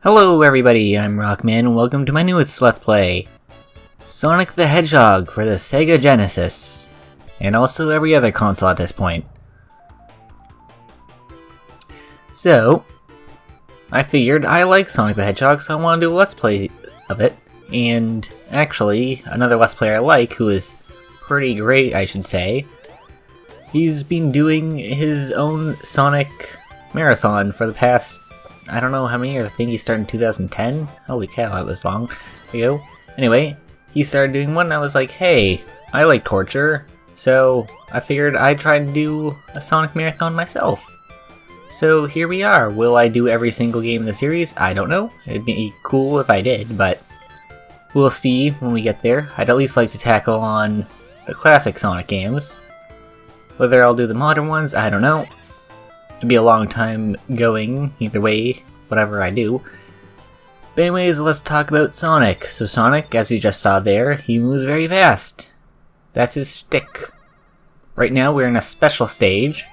Hello everybody, I'm Rockman and welcome to my newest Let's Play, Sonic the Hedgehog for the Sega Genesis, and also every other console at this point. So, I figured I like Sonic the Hedgehog, so I want to do a Let's Play of it, and actually, another Let's Player I like, who is pretty great I should say, he's been doing his own Sonic marathon for the past I don't know how many years. I think he started in 2010. Holy cow, that was long ago. Anyway, he started doing one and I was like, hey, I like torture, so I figured I'd try to do a Sonic marathon myself. So here we are. Will I do every single game in the series? I don't know. It'd be cool if I did, but we'll see when we get there. I'd at least like to tackle on the classic Sonic games. Whether I'll do the modern ones, I don't know. It'd be a long time going, either way, whatever I do. But anyways, let's talk about Sonic. So Sonic, as you just saw there, he moves very fast. That's his stick. Right now we're in a special stage.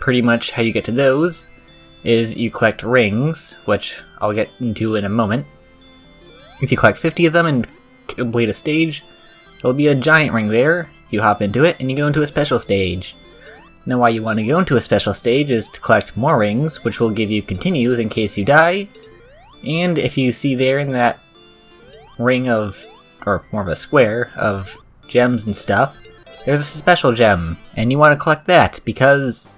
Pretty much how you get to those is you collect rings, which I'll get into in a moment. If you collect 50 of them and complete a stage, there'll be a giant ring there. You hop into it and you go into a special stage. Now why you want to go into a special stage is to collect more rings, which will give you continues in case you die. And if you see there in that ring of, or more of a square, of gems and stuff, there's a special gem, and you want to collect that because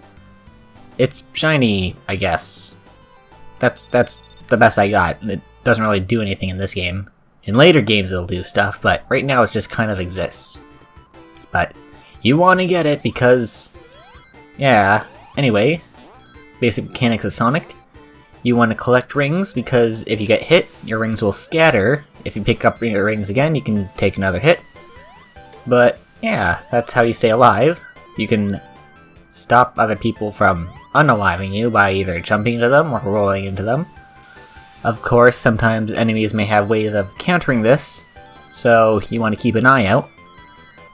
it's shiny, I guess. That's the best I got. It doesn't really do anything in this game. In later games it'll do stuff, but right now it just kind of exists. But you want to get it because... yeah, anyway, basic mechanics of Sonic. You want to collect rings because if you get hit, your rings will scatter. If you pick up your rings again, you can take another hit. But yeah, that's how you stay alive. You can stop other people from unaliving you by either jumping into them or rolling into them. Of course, sometimes enemies may have ways of countering this, so you want to keep an eye out.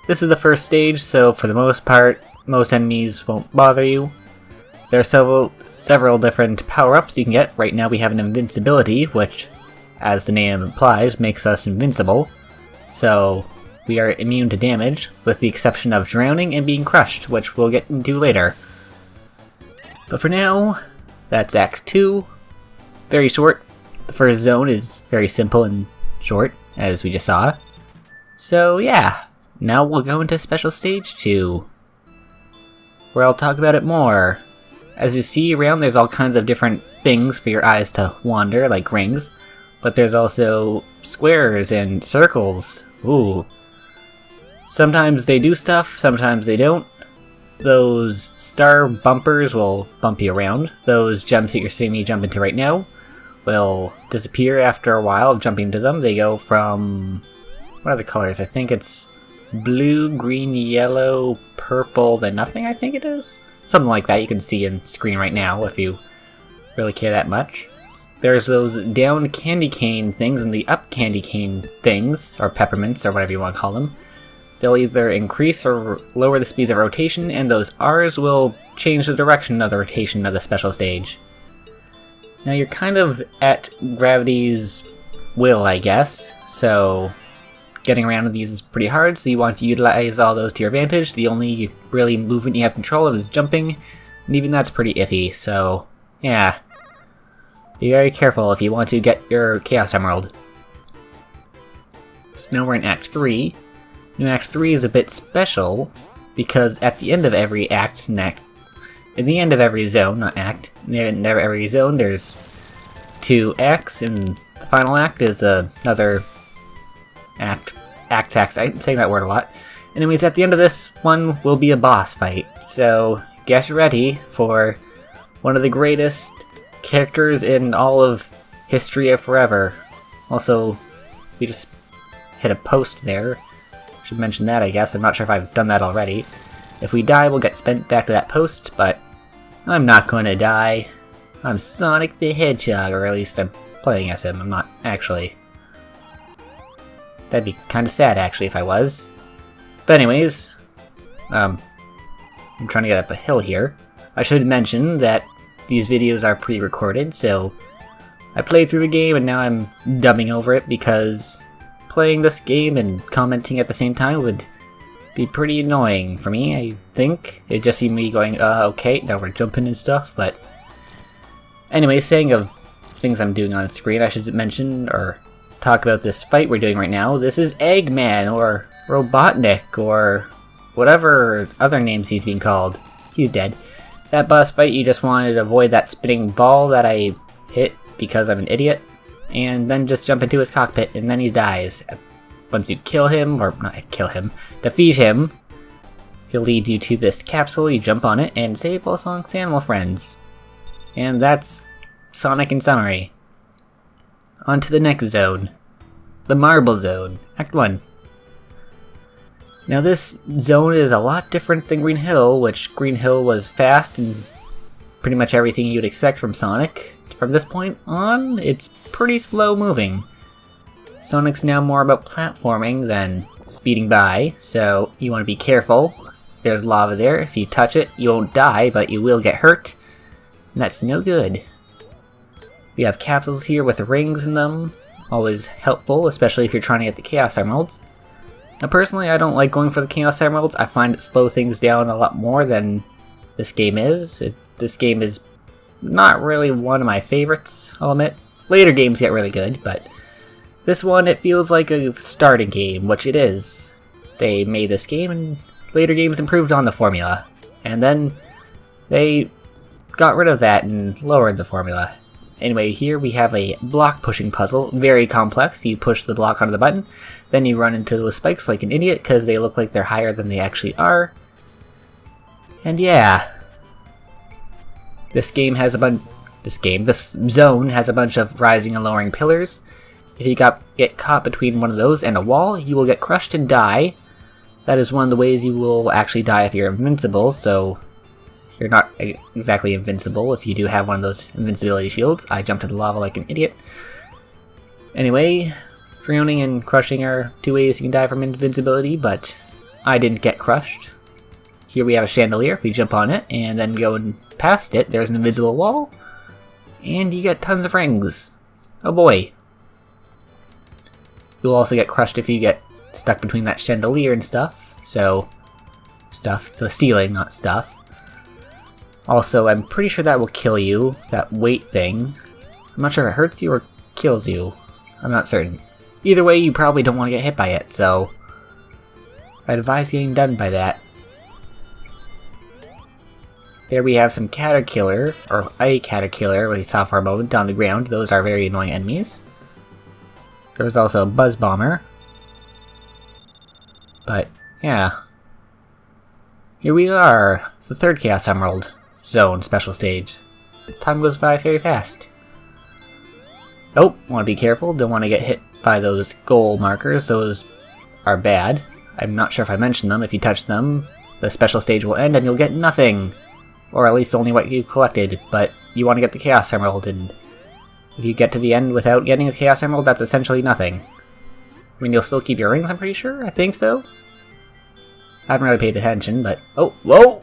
This is the first stage, so for the most part, most enemies won't bother you. There are several different power-ups you can get. Right now we have an invincibility, which, as the name implies, makes us invincible. So, we are immune to damage, with the exception of drowning and being crushed, which we'll get into later. But for now, that's Act 2. Very short. The first zone is very simple and short, as we just saw. So yeah, now we'll go into Special Stage 2. Where I'll talk about it more. As you see around, there's all kinds of different things for your eyes to wander, like rings, but there's also squares and circles. Ooh. Sometimes they do stuff, sometimes they don't. Those star bumpers will bump you around. Those gems that you're seeing me jump into right now will disappear after a while of jumping into them. They go from... what are the colors? I think it's blue, green, yellow, purple, then nothing, I think it is? Something like that you can see in screen right now if you really care that much. There's those down candy cane things and the up candy cane things, or peppermints, or whatever you want to call them. They'll either increase or lower the speeds of rotation, and those R's will change the direction of the rotation of the special stage. Now you're kind of at gravity's will, I guess, so getting around these is pretty hard, so you want to utilize all those to your advantage. The only really movement you have control of is jumping, and even that's pretty iffy, so yeah. Be very careful if you want to get your Chaos Emerald. So now we're in Act 3. Now Act 3 is a bit special, because at the end of every act, in the end of every zone, not act, in the end of every zone there's 2 acts, and the final act is another act. I'm saying that word a lot. Anyways, at the end of this one will be a boss fight. So get ready for one of the greatest characters in all of history of forever. Also, we just hit a post there. Should mention that, I guess. I'm not sure if I've done that already. If we die, we'll get spent back to that post, but I'm not going to die. I'm Sonic the Hedgehog, or at least I'm playing as him. I'm not actually. That'd be kind of sad, actually, if I was. But anyways, I'm trying to get up a hill here. I should mention that these videos are pre-recorded, so I played through the game and now I'm dubbing over it because playing this game and commenting at the same time would be pretty annoying for me, I think. It'd just be me going, okay, now we're jumping and stuff, but... Anyway, saying of things I'm doing on screen, I should mention, or talk about this fight we're doing right now. This is Eggman, or Robotnik, or whatever other names he's being called. He's dead. That boss fight, you just wanted to avoid that spinning ball that I hit because I'm an idiot, and then just jump into his cockpit, and then he dies. Once you kill him, or not kill him, defeat him, he'll lead you to this capsule, you jump on it, and save all Sonic's animal friends. And that's Sonic in summary. On to the next zone. The Marble Zone, Act 1. Now this zone is a lot different than Green Hill, which Green Hill was fast and pretty much everything you'd expect from Sonic. From this point on, it's pretty slow moving. Sonic's now more about platforming than speeding by, so you want to be careful. There's lava there. If you touch it, you won't die, but you will get hurt. And that's no good. We have capsules here with rings in them. Always helpful, especially if you're trying to get the Chaos Emeralds. Now personally, I don't like going for the Chaos Emeralds. I find it slow things down a lot more than this game is. This game is not really one of my favorites, I'll admit. Later games get really good, but this one, it feels like a starting game, which it is. They made this game and later games improved on the formula. And then they got rid of that and lowered the formula. Anyway, here we have a block pushing puzzle, very complex. You push the block onto the button, then you run into those spikes like an idiot because they look like they're higher than they actually are. And yeah, this zone has a bunch of rising and lowering pillars. If you get caught between one of those and a wall, you will get crushed and die. That is one of the ways you will actually die if you're invincible, so you're not exactly invincible if you do have one of those invincibility shields. I jumped into the lava like an idiot. Anyway, drowning and crushing are two ways you can die from invincibility, but I didn't get crushed. Here we have a chandelier. If we jump on it and then go past it, there's an invisible wall, and you get tons of rings. Oh boy. You'll also get crushed if you get stuck between that chandelier and stuff. So, the ceiling, not stuff. Also, I'm pretty sure that will kill you, that weight thing. I'm not sure if it hurts you or kills you. I'm not certain. Either way, you probably don't want to get hit by it, so I'd advise getting done by that. There we have some Caterkiller, or a Caterkiller we saw for a moment on the ground. Those are very annoying enemies. There was also a Buzz Bomber. But, yeah. Here we are, the third Chaos Emerald Zone special stage. Time goes by very fast. Oh, want to be careful, don't want to get hit by those goal markers, those are bad. I'm not sure if I mentioned them. If you touch them, the special stage will end and you'll get nothing. Or at least only what you collected, but you want to get the Chaos Emerald, and if you get to the end without getting a Chaos Emerald, that's essentially nothing. I mean, you'll still keep your rings, I'm pretty sure? I think so? I haven't really paid attention, but... Oh, whoa!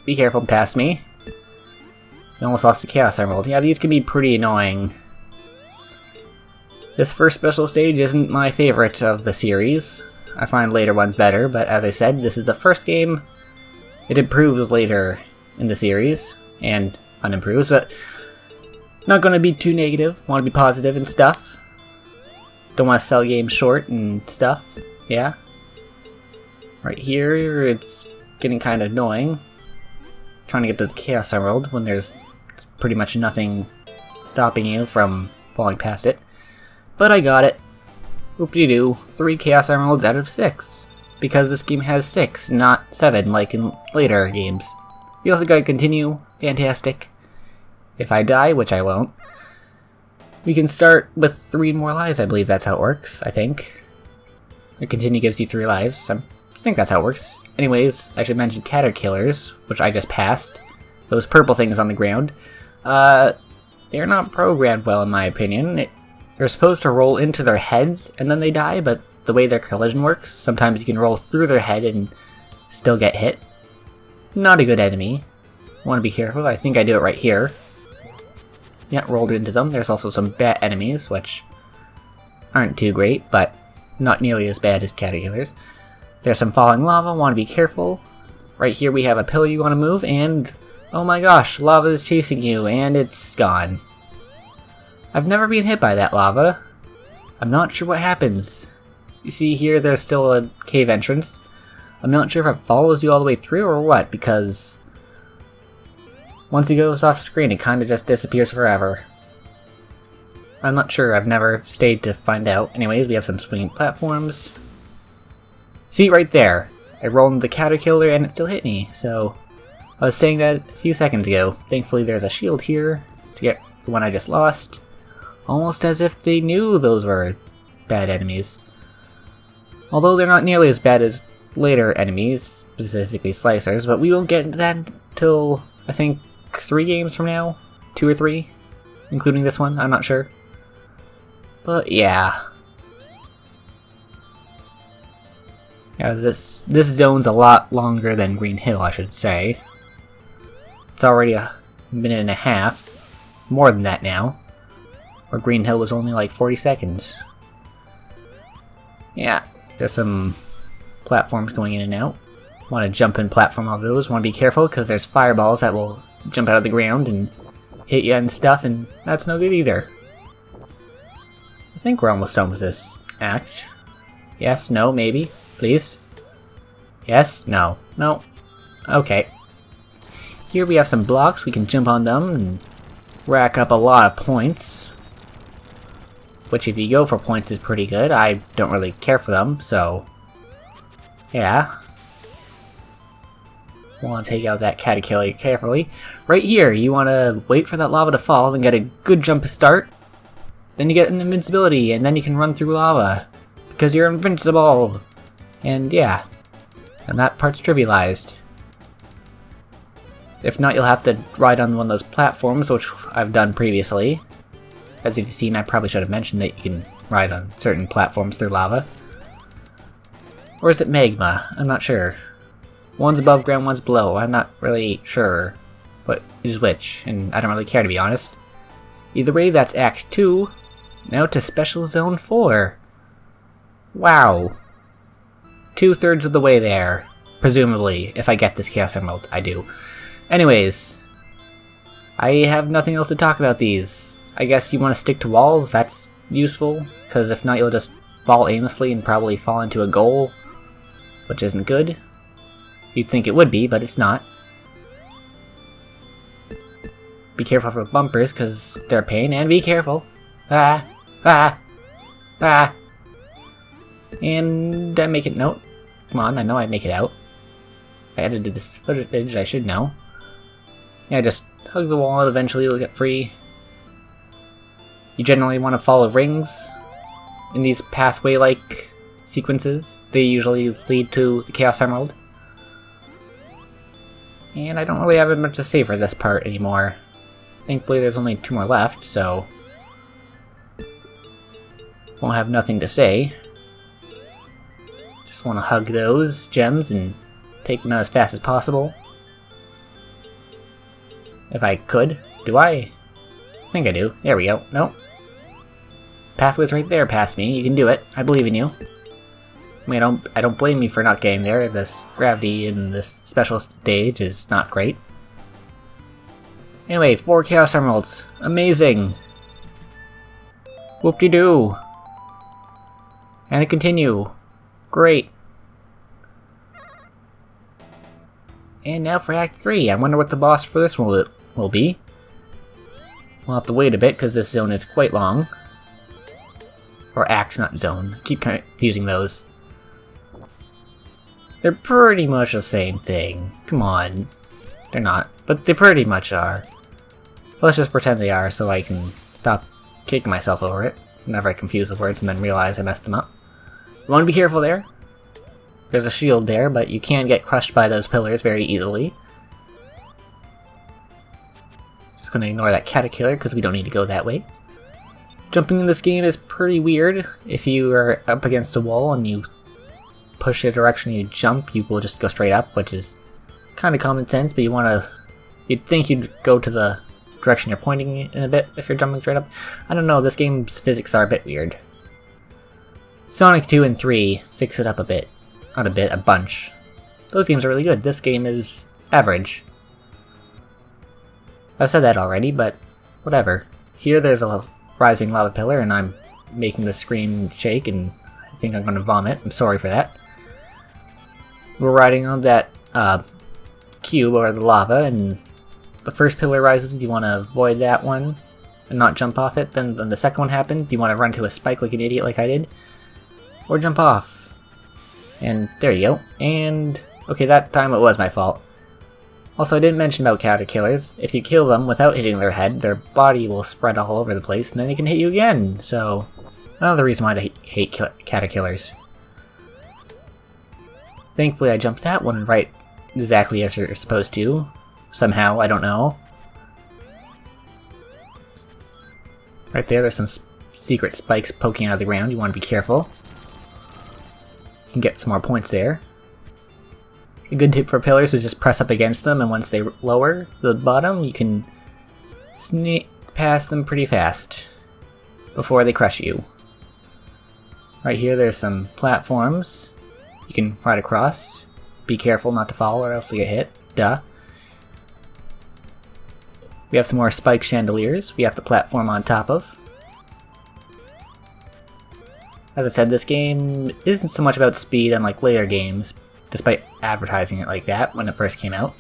Be careful, past me. You almost lost the Chaos Emerald. Yeah, these can be pretty annoying. This first special stage isn't my favorite of the series. I find later ones better, but as I said, this is the first game. It improves later in the series, and unimproves, but not going to be too negative. Want to be positive and stuff. Don't want to sell games short and stuff. Yeah. Right here, it's getting kind of annoying. Trying to get to the Chaos Emerald when there's pretty much nothing stopping you from falling past it. But I got it. Whoop-de-doo. 3 Chaos Emeralds out of 6. Because this game has 6, not 7 like in later games. You also gotta continue. Fantastic. If I die, which I won't, we can start with 3 more lives. I believe that's how it works, I think. A continue gives you 3 lives. I think that's how it works. Anyways, I should mention Caterkillers, which I just passed. Those purple things on the ground. They're not programmed well in my opinion. You're supposed to roll into their heads and then they die, but the way their collision works, sometimes you can roll through their head and still get hit. Not a good enemy. Want to be careful. I think I do it right here. Yeah, rolled into them. There's also some bat enemies, which aren't too great, but not nearly as bad as caterpillars. There's some falling lava, want to be careful. Right here we have a pillar you want to move, and oh my gosh, lava is chasing you, and it's gone. I've never been hit by that lava. I'm not sure what happens. You see here, there's still a cave entrance. I'm not sure if it follows you all the way through or what, because once it goes off screen, it kind of just disappears forever. I'm not sure, I've never stayed to find out. Anyways, we have some swinging platforms. See, right there. I rolled into the caterpillar and it still hit me, so I was saying that a few seconds ago. Thankfully there's a shield here to get the one I just lost. Almost as if they knew those were bad enemies. Although they're not nearly as bad as later enemies, specifically slicers, but we won't get into that until, I think, 3 games from now? 2 or 3? Including this one, I'm not sure. But yeah. Yeah, this zone's a lot longer than Green Hill, I should say. It's already a minute and a half. More than that now. Where Green Hill was only like 40 seconds. Yeah, there's some platforms going in and out. Want to jump and platform all those. Want to be careful because there's fireballs that will jump out of the ground and hit you and stuff, and that's no good either. I think we're almost done with this act. Yes, no, maybe, please. Yes, no, no. Okay. Here we have some blocks, we can jump on them and rack up a lot of points. Which if you go for points is pretty good. I don't really care for them, so yeah. Want to take out that caterpillar carefully. Right here, you want to wait for that lava to fall, then get a good jump start. Then you get an invincibility, and then you can run through lava. Because you're invincible! And yeah. And that part's trivialized. If not, you'll have to ride on one of those platforms, which I've done previously. As you've seen, I probably should have mentioned that you can ride on certain platforms through lava. Or is it magma? I'm not sure. One's above ground, one's below. I'm not really sure what is which, and I don't really care to be honest. Either way, that's Act 2. Now to Special Zone 4. Wow. 2/3 of the way there. Presumably, if I get this Chaos Emerald. I do. Anyways. I have nothing else to talk about these. I guess you want to stick to walls, that's useful, because if not you'll just fall aimlessly and probably fall into a goal, which isn't good. You'd think it would be, but it's not. Be careful for bumpers, because they're a pain, and be careful! Ah! Ah! Ah! And I make it note. Come on, I know I'd make it out. I edited this footage, I should know. Yeah, just hug the wall and eventually you'll get free. You generally want to follow rings in these pathway-like sequences. They usually lead to the Chaos Emerald. And I don't really have much to say for this part anymore. Thankfully there's only 2 more left, so won't have nothing to say. Just want to hug those gems and take them out as fast as possible. If I could. Do I? I think I do. There we go. Nope. Pathway's right there past me. You can do it. I believe in you. I mean, I don't blame you for not getting there. This gravity in this special stage is not great. Anyway, 4 Chaos Emeralds. Amazing! Whoop-de-doo! And it continue. Great. And now for Act 3. I wonder what the boss for this one will be. We'll have to wait a bit because this zone is quite long. Or act, not zone. Keep confusing those. They're pretty much the same thing. Come on. They're not, but they pretty much are. Let's just pretend they are so I can stop kicking myself over it whenever I confuse the words and then realize I messed them up. You want to be careful there. There's a shield there, but you can get crushed by those pillars very easily. Just gonna ignore that caterpillar because we don't need to go that way. Jumping in this game is pretty weird. If you are up against a wall and you push the direction you jump, you will just go straight up, which is kind of common sense, but you'd think you'd go to the direction you're pointing in a bit if you're jumping straight up. I don't know, this game's physics are a bit weird. Sonic 2 and 3 fix it up a bit. Not a bit, a bunch. Those games are really good. This game is average. I've said that already, but whatever. Here there's a rising lava pillar and I'm making the screen shake and I think I'm gonna vomit. I'm sorry for that. We're riding on that cube or the lava and the first pillar rises. Do you want to avoid that one and not jump off it? Then the second one happens. Do you want to run to a spike like an idiot like I did? Or jump off? And there you go. And okay, that time it was my fault. Also, I didn't mention about caterpillars. If you kill them without hitting their head, their body will spread all over the place and then they can hit you again. So, another reason why I hate caterpillars. Thankfully I jumped that one right exactly as you're supposed to. Somehow, I don't know. Right there's some secret spikes poking out of the ground. You want to be careful. You can get some more points there. A good tip for pillars is just press up against them, and once they lower the bottom, you can sneak past them pretty fast before they crush you. Right here there's some platforms you can ride across. Be careful not to fall or else you get hit. Duh. We have some more spike chandeliers we have to platform on top of. As I said, this game isn't so much about speed unlike later games, despite advertising it like that when it first came out.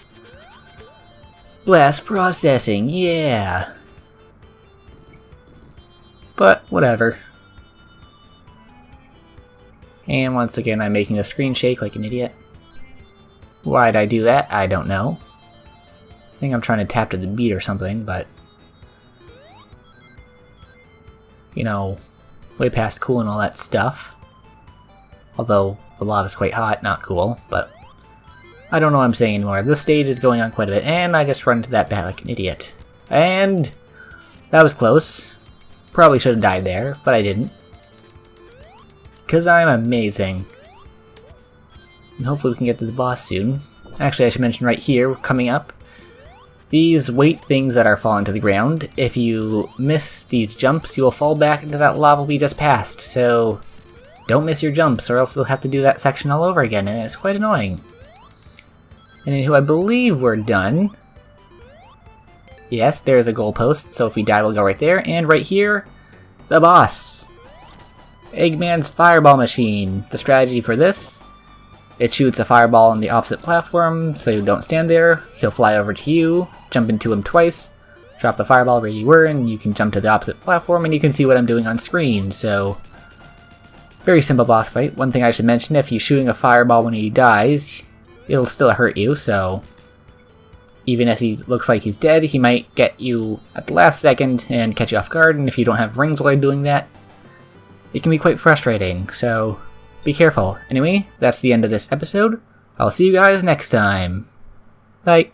Blast processing, yeah! But, whatever. And once again, I'm making the screen shake like an idiot. Why'd I do that? I don't know. I think I'm trying to tap to the beat or something, but... you know, way past cool and all that stuff. Although, the lava's quite hot, not cool, but... I don't know what I'm saying anymore. This stage is going on quite a bit, and I just run into that bat like an idiot. And... that was close. Probably should have died there, but I didn't. Because I'm amazing. And hopefully we can get to the boss soon. Actually, I should mention right here, coming up, these weight things that are falling to the ground, if you miss these jumps, you will fall back into that lava we just passed, so don't miss your jumps or else you'll have to do that section all over again, and it's quite annoying. And anywho, I believe we're done. Yes, there's a goalpost, so if we die we'll go right there, and right here, the boss! Eggman's fireball machine. The strategy for this: it shoots a fireball on the opposite platform, so you don't stand there. He'll fly over to you, jump into him twice, drop the fireball where you were, and you can jump to the opposite platform, and you can see what I'm doing on screen, so... very simple boss fight. One thing I should mention, if he's shooting a fireball when he dies, it'll still hurt you, so... even if he looks like he's dead, he might get you at the last second and catch you off guard, and if you don't have rings while you're doing that, it can be quite frustrating, so... be careful. Anyway, that's the end of this episode. I'll see you guys next time. Bye.